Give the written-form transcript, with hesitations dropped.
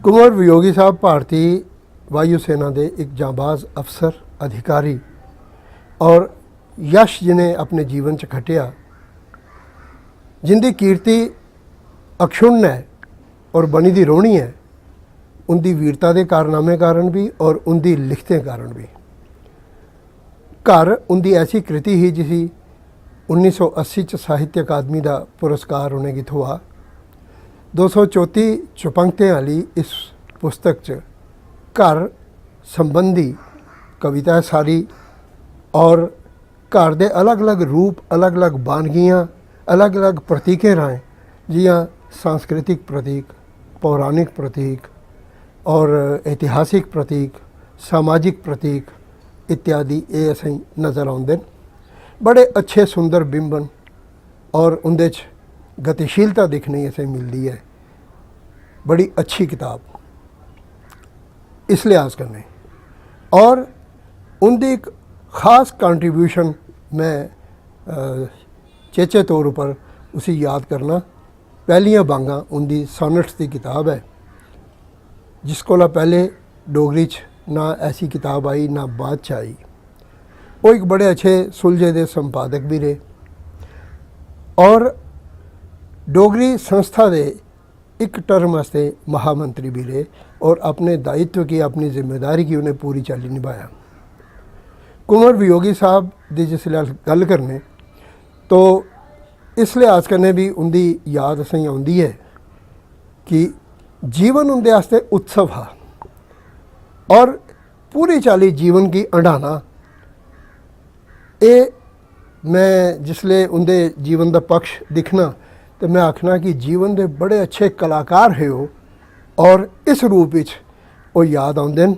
कुंवर वियोगी साहब भारतीय वायु सेना के एक जांबाज अफसर अधिकारी और यश जिन्हें अपने जीवन च खटिया, जिंदी कीर्ति अक्षुण्ण है और बनी दी रोहनी है, उनकी वीरता के कारनामे कारण भी और उनकी लिखतें कारण भी। घर उनकी ऐसी कृति ही जिसी 1980 च साहित्य अकादमी का पुरस्कार उन्हें गित हुआ। 234 पंक्तियां वाली इस पुस्तक च घर संबंधी कविता है सारी, और घर के अलग अलग रूप, अलग अलग बानगियाँ, अलग अलग प्रतीकें राएं, जियां सांस्कृतिक प्रतीक, पौराणिक प्रतीक और ऐतिहासिक प्रतीक, सामाजिक प्रतीक इत्यादि ये असें नज़र आउंदे। बड़े अच्छे सुंदर बिंबन और उनदे च गतिशीलता दिखने असें मिलती है। बड़ी अच्छी किताब इस लिहाज करने, और उनकी एक ख़ास कंट्रीब्यूशन मैं चेचे तौर पर उसी याद करना। पहलियां बांगा उनकी सॉनेट्स की किताब है, जिस कोला पहले डोगरी च ना ऐसी किताब आई ना बाद च आई। वो एक बड़े अच्छे सुलझे दे संपादक भी रहे और डोगरी संस्था दे एक टर्म वास्ते महामंत्री भी रहे, और अपने दायित्व की, अपनी जिम्मेदारी की उन्हें पूरी चाली निभाया। कुंवर वियोगी साहब की जिसले गल करने तो इस लिहाज कन्नै भी उनकी याद असें आउंदी है कि जीवन उनके वास्ते उत्सव हा, और पूरी चाली जीवन की अडाना। ये मैं जिसले उनके जीवन का पक्ष दिखना तो मैं आखना कि जीवन के बड़े अच्छे कलाकार है वो, और इस रूप में वो याद आउंदे न।